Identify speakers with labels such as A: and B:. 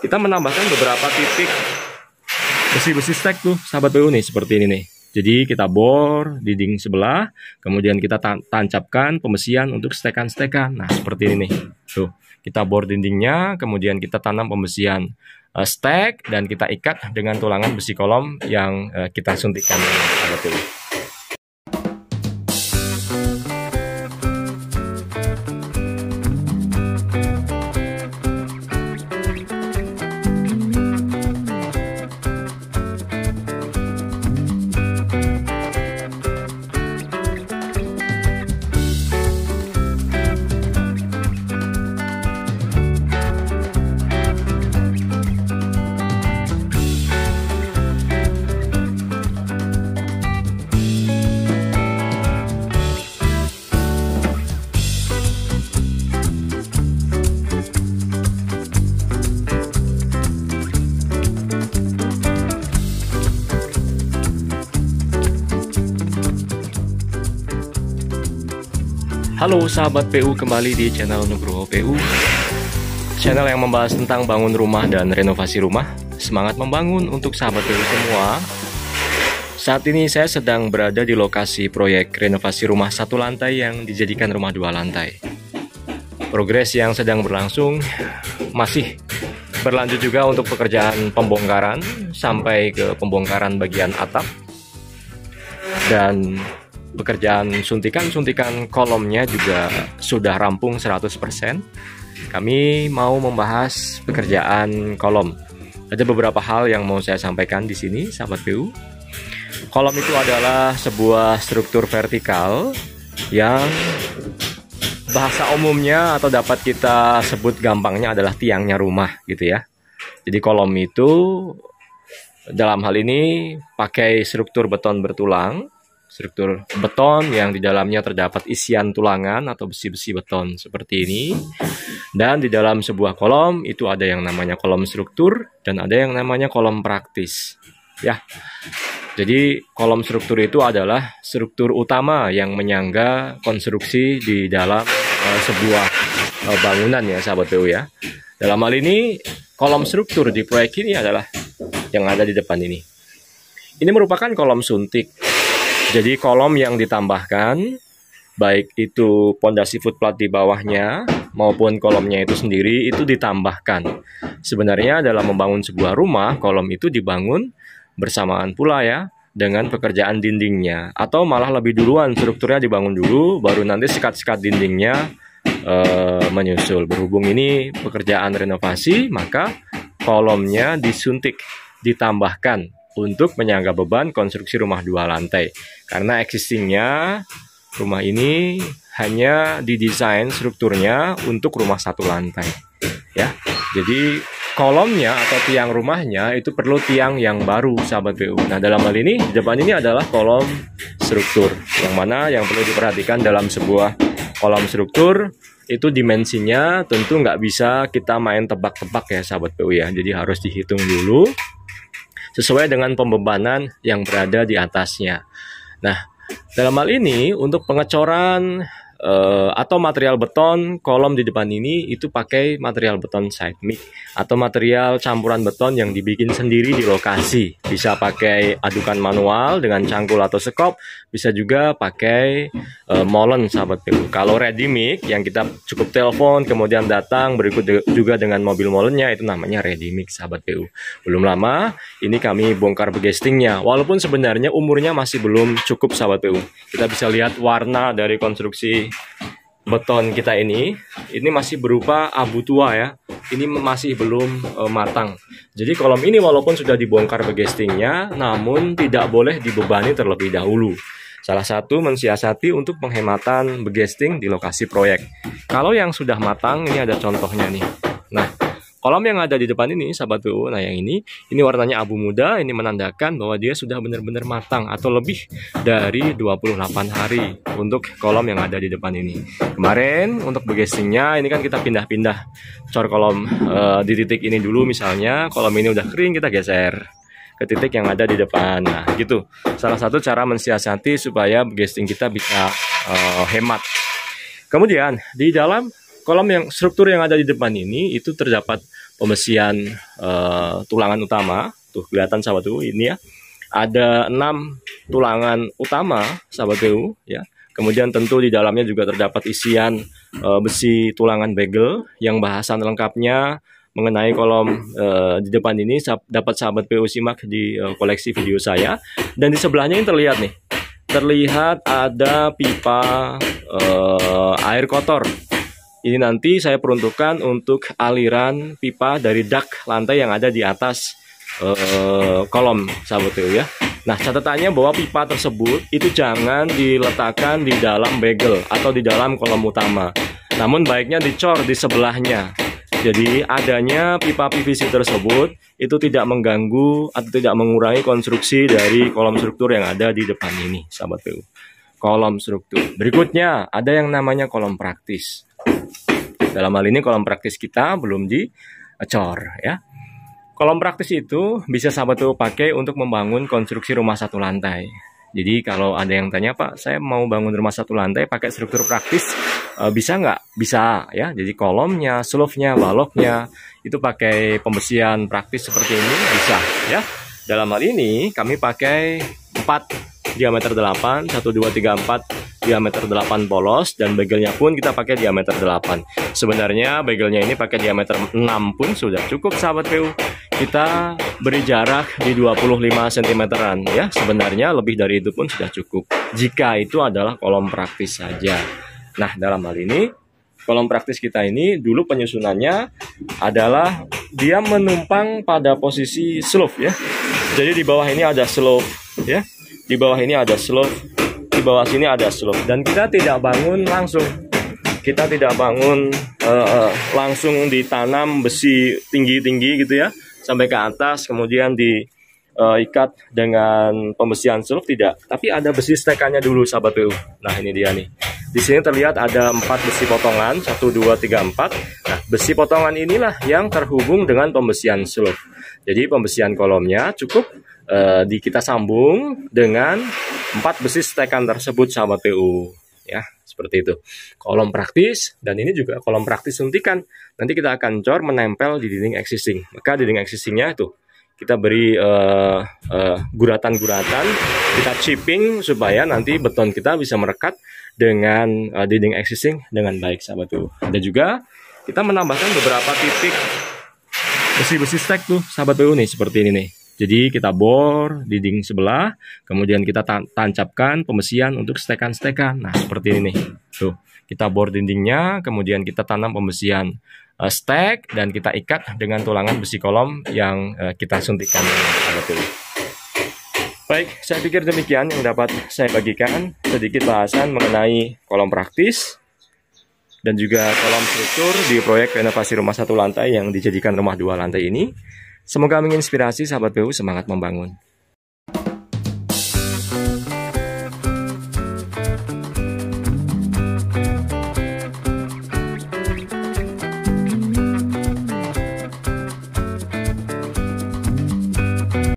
A: kita menambahkan beberapa titik besi-besi stek tuh sahabat PU nih, seperti ini nih. Jadi kita bor dinding sebelah, kemudian kita tancapkan pembesian untuk stekan-stekan. Nah, seperti ini nih. Tuh, kita bor dindingnya, kemudian kita tanam pembesian stek, dan kita ikat dengan tulangan besi kolom yang kita suntikkan, sahabat PU. Halo sahabat PU, kembali di channel Nugroho PU, channel yang membahas tentang bangun rumah dan renovasi rumah. Semangat membangun untuk sahabat PU semua. Saat ini saya sedang berada di lokasi proyek renovasi rumah 1 lantai yang dijadikan rumah 2 lantai. Progres yang sedang berlangsung masih berlanjut juga untuk pekerjaan pembongkaran sampai ke pembongkaran bagian atap, dan pekerjaan suntikan kolomnya juga sudah rampung 100%. Kami mau membahas pekerjaan kolom. Ada beberapa hal yang mau saya sampaikan di sini, sahabat PU. Kolom itu adalah sebuah struktur vertikal yang bahasa umumnya atau dapat kita sebut gampangnya adalah tiangnya rumah gitu ya. Jadi kolom itu dalam hal ini pakai struktur beton bertulang. Struktur beton yang di dalamnya terdapat isian tulangan atau besi-besi beton seperti ini. Dan di dalam sebuah kolom itu ada yang namanya kolom struktur dan ada yang namanya kolom praktis. Ya. Jadi kolom struktur itu adalah struktur utama yang menyangga konstruksi di dalam sebuah bangunan ya sahabat PU ya. Dalam hal ini kolom struktur di proyek ini adalah yang ada di depan ini. Ini merupakan kolom suntik. Jadi kolom yang ditambahkan, baik itu pondasi footplate di bawahnya maupun kolomnya itu sendiri itu ditambahkan. Sebenarnya dalam membangun sebuah rumah, kolom itu dibangun bersamaan pula ya dengan pekerjaan dindingnya, atau malah lebih duluan strukturnya dibangun dulu, baru nanti sekat-sekat dindingnya menyusul. Berhubung ini pekerjaan renovasi, maka kolomnya disuntik, ditambahkan untuk menyangga beban konstruksi rumah 2 lantai. Karena existingnya rumah ini hanya didesain strukturnya untuk rumah 1 lantai. Ya, jadi kolomnya atau tiang rumahnya itu perlu tiang yang baru sahabat PU. Nah dalam hal ini di depan ini adalah kolom struktur, yang mana yang perlu diperhatikan dalam sebuah kolom struktur itu dimensinya tentu nggak bisa kita main tebak-tebak ya sahabat PU ya. Jadi harus dihitung dulu sesuai dengan pembebanan yang berada di atasnya. Nah, dalam hal ini untuk pengecoran atau material beton kolom di depan ini itu pakai material beton side mix atau material campuran beton yang dibikin sendiri di lokasi. Bisa pakai adukan manual dengan cangkul atau sekop, bisa juga pakai molen sahabat PU. Kalau ready mix yang kita cukup telepon kemudian datang berikut juga dengan mobil molennya, itu namanya ready mix sahabat PU. Belum lama ini kami bongkar begestingnya, walaupun sebenarnya umurnya masih belum cukup sahabat PU. Kita bisa lihat warna dari konstruksi beton kita ini masih berupa abu tua ya. Ini masih belum matang. Jadi kolom ini walaupun sudah dibongkar begestingnya, namun tidak boleh dibebani terlebih dahulu. Salah satu mensiasati untuk penghematan begesting di lokasi proyek. Kalau yang sudah matang, ini ada contohnya nih. Nah, kolom yang ada di depan ini sahabat PU, nah yang ini warnanya abu muda, ini menandakan bahwa dia sudah benar-benar matang atau lebih dari 28 hari untuk kolom yang ada di depan ini. Kemarin untuk begestingnya ini kan kita pindah-pindah cor kolom di titik ini dulu, misalnya kolom ini udah kering kita geser ke titik yang ada di depan. Nah gitu, salah satu cara mensiasati supaya begesting kita bisa hemat. Kemudian di dalam kolom yang struktur yang ada di depan ini itu terdapat pembesian tulangan utama. Tuh kelihatan sahabat PU ini ya. Ada 6 tulangan utama sahabat PU ya. Kemudian tentu di dalamnya juga terdapat isian besi tulangan bagel yang bahasan lengkapnya mengenai kolom di depan ini dapat sahabat PU simak di koleksi video saya. Dan di sebelahnya ini terlihat nih. Terlihat ada pipa air kotor. Ini nanti saya peruntukkan untuk aliran pipa dari dak lantai yang ada di atas kolom sahabat PU ya. Nah, catatannya bahwa pipa tersebut itu jangan diletakkan di dalam bagel atau di dalam kolom utama. Namun baiknya dicor di sebelahnya. Jadi adanya pipa PVC tersebut itu tidak mengganggu atau tidak mengurangi konstruksi dari kolom struktur yang ada di depan ini, sahabat PU. Kolom struktur. Berikutnya ada yang namanya kolom praktis. Dalam hal ini kolom praktis kita belum dicor ya. Kolom praktis itu bisa sahabat PU pakai untuk membangun konstruksi rumah satu lantai. Jadi kalau ada yang tanya, Pak, saya mau bangun rumah satu lantai pakai struktur praktis, bisa nggak? Bisa ya. Jadi kolomnya, slope-nya, baloknya itu pakai pembesian praktis seperti ini bisa ya. Dalam hal ini kami pakai 4 diameter 8, 1, 2, 3, 4 diameter 8 polos, dan bagelnya pun kita pakai diameter 8. Sebenarnya bagelnya ini pakai diameter 6 pun sudah cukup sahabat PU. Kita beri jarak di 25 cm-an ya. Sebenarnya lebih dari itu pun sudah cukup jika itu adalah kolom praktis saja. Nah, dalam hal ini kolom praktis kita ini dulu penyusunannya adalah dia menumpang pada posisi slope ya. Jadi di bawah ini ada slope ya. Di bawah ini ada slope, di bawah sini ada slope, dan kita tidak bangun langsung. Kita tidak bangun langsung ditanam besi tinggi-tinggi gitu ya, sampai ke atas kemudian diikat dengan pembesian slope, tidak. Tapi ada besi stekannya dulu sahabat PU. Nah, ini dia nih. Di sini terlihat ada 4 besi potongan, 1, 2, 3, 4. Nah, besi potongan inilah yang terhubung dengan pembesian slope. Jadi pembesian kolomnya cukup kita sambung dengan 4 besi stekan tersebut sahabat PU ya, seperti itu. Kolom praktis, dan ini juga kolom praktis suntikan. Nanti kita akan cor menempel di dinding existing. Maka dinding existingnya itu kita beri guratan-guratan, kita chipping supaya nanti beton kita bisa merekat dengan dinding existing dengan baik sahabat PU. Ada juga kita menambahkan beberapa titik besi-besi stek tuh sahabat PU nih, seperti ini nih. Jadi kita bor dinding sebelah, kemudian kita tancapkan pembesian untuk stekan-stekan. Nah, seperti ini nih. Tuh, kita bor dindingnya, kemudian kita tanam pembesian stek, dan kita ikat dengan tulangan besi kolom yang kita suntikkan. Baik, saya pikir demikian yang dapat saya bagikan, sedikit bahasan mengenai kolom praktis dan juga kolom struktur di proyek renovasi rumah satu lantai yang dijadikan rumah 2 lantai ini. Semoga menginspirasi sahabat PU semangat membangun.